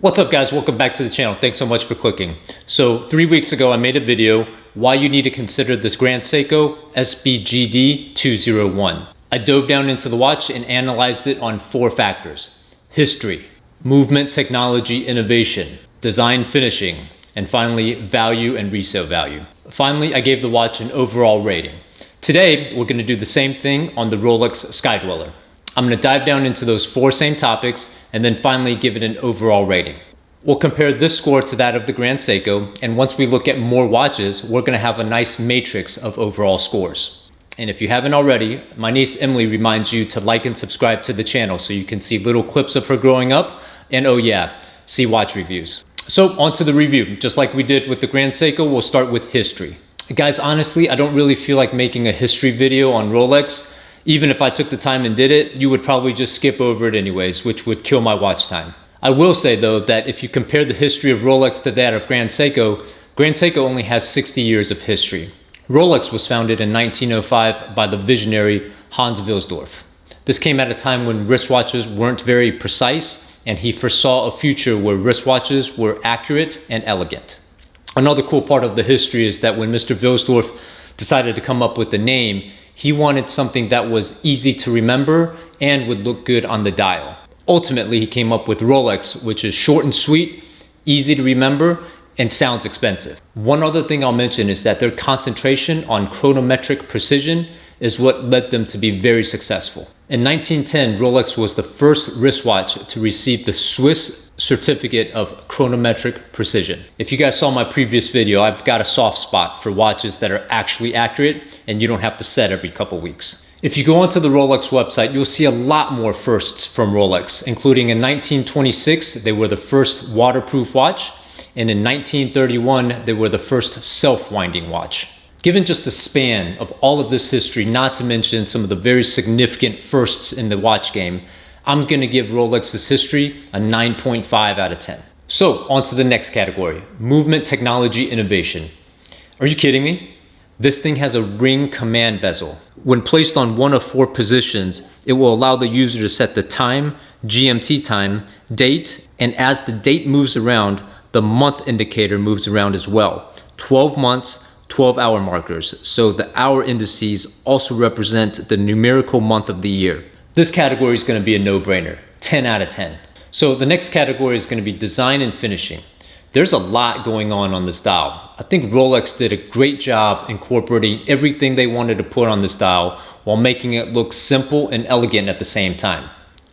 What's up guys, welcome back to the channel. Thanks so much for clicking. So 3 weeks ago I made a video why you need to consider this Grand Seiko SBGD 201. I dove down into the watch and analyzed it on 4 factors: history, movement, technology, innovation, design, finishing, and finally value and resale value. Finally, I gave the watch an overall rating. Today we're going to do the same thing on the Rolex Skydweller. I'm going to dive down into those 4 same topics and then finally give it an overall rating. We'll compare this score to that of the Grand Seiko, and once we look at more watches, we're going to have a nice matrix of overall scores. And if you haven't already, my niece Emily reminds you to like and subscribe to the channel so you can see little clips of her growing up, and oh yeah, see watch reviews. So on to the review. Just like we did with the Grand Seiko, we'll start with history. Guys, honestly, I don't really feel like making a history video on Rolex. Even if I took the time and did it, you would probably just skip over it anyways, which would kill my watch time. I will say though that if you compare the history of Rolex to that of Grand Seiko only has 60 years of history. Rolex was founded in 1905 by the visionary Hans Wilsdorf. This came at a time when wristwatches weren't very precise, and he foresaw a future where wristwatches were accurate and elegant. Another cool part of the history is that when Mr. Wilsdorf decided to come up with the name, he wanted something that was easy to remember and would look good on the dial. Ultimately, he came up with Rolex, which is short and sweet, easy to remember, and sounds expensive. One other thing I'll mention is that their concentration on chronometric precision is what led them to be very successful. In 1910, Rolex was the first wristwatch to receive the Swiss certificate of chronometric precision. If you guys saw my previous video, I've got a soft spot for watches that are actually accurate and you don't have to set every couple weeks. If you go onto the Rolex website, you'll see a lot more firsts from Rolex, including in 1926, they were the first waterproof watch, and in 1931, they were the first self-winding watch. Given just the span of all of this history, not to mention some of the very significant firsts in the watch game, I'm gonna give Rolex's history a 9.5 out of 10. So on to the next category, movement, technology, innovation. Are you kidding me? This thing has a ring command bezel. When placed on one of 4 positions, it will allow the user to set the time, GMT time, date, and as the date moves around, the month indicator moves around as well. 12 months, 12-hour markers, so the hour indices also represent the numerical month of the year. This category is going to be a no-brainer, 10 out of 10. So the next category is going to be design and finishing. There's a lot going on this dial. I think Rolex did a great job incorporating everything they wanted to put on this dial while making it look simple and elegant at the same time.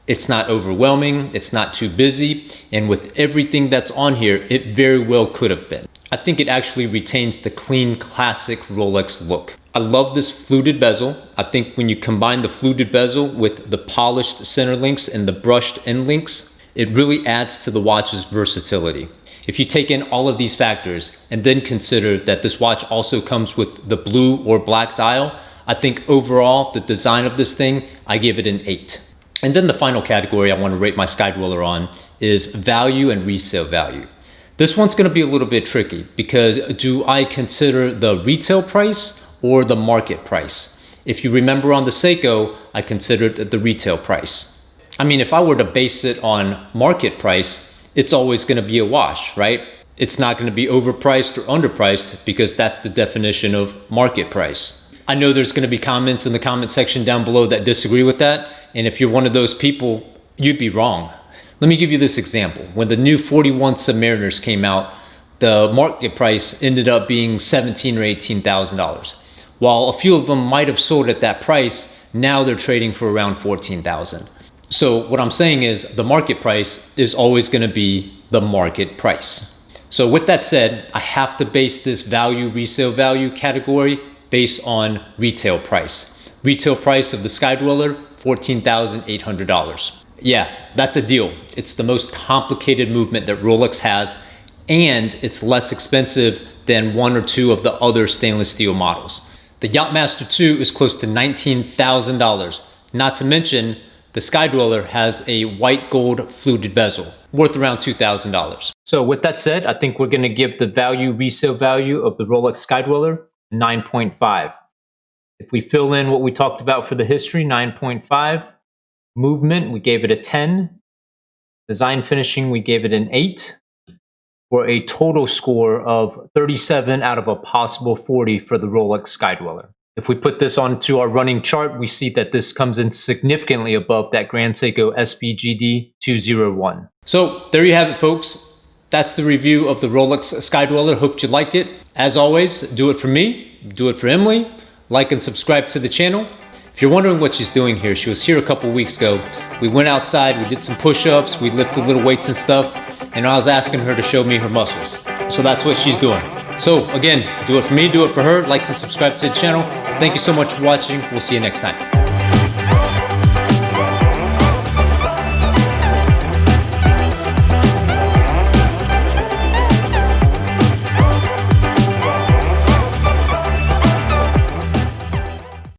It's not overwhelming, it's not too busy, and with everything that's on here, it very well could have been. I think it actually retains the clean, classic Rolex look. I love this fluted bezel. I think when you combine the fluted bezel with the polished center links and the brushed end links, it really adds to the watch's versatility. If you take in all of these factors and then consider that this watch also comes with the blue or black dial, I think overall the design of this thing, I give it an 8. And then the final category I want to rate my Skydweller on is value and resale value. This one's going to be a little bit tricky because do I consider the retail price or the market price? If you remember on the Seiko, I considered the retail price. I mean, if I were to base it on market price, it's always going to be a wash, right? It's not going to be overpriced or underpriced because that's the definition of market price. I know there's going to be comments in the comment section down below that disagree with that. And if you're one of those people, you'd be wrong. Let me give you this example. When the new 41 Submariners came out, the market price ended up being $17,000 or $18,000. While a few of them might have sold at that price, now they're trading for around $14,000. So what I'm saying is the market price is always going to be the market price. So with that said, I have to base this value resale value category based on retail price. Retail price of the Skydweller, $14,800. Yeah, that's a deal. It's the most complicated movement that Rolex has, and it's less expensive than 1 or 2 of the other stainless steel models. The Yachtmaster 2 is close to $19,000. Not to mention, the Skydweller has a white gold fluted bezel, worth around $2,000. So with that said, I think we're going to give the value resale value of the Rolex Skydweller 9.5. If we fill in what we talked about for the history, 9.5. Movement, we gave it a 10. Design finishing, we gave it an 8 for a total score of 37 out of a possible 40 for the Rolex Skydweller. If we put this onto our running chart, we see that this comes in significantly above that Grand Seiko SBGD 201. So there you have it, folks. That's the review of the Rolex Skydweller. Hope you liked it. As always, do it for me, do it for Emily. Like and subscribe to the channel. If you're wondering what she's doing here, she was here a couple weeks ago. We went outside, we did some push-ups, we lifted little weights and stuff, and I was asking her to show me her muscles. So that's what she's doing. So again, do it for me, do it for her. Like and subscribe to the channel. Thank you so much for watching. We'll see you next time.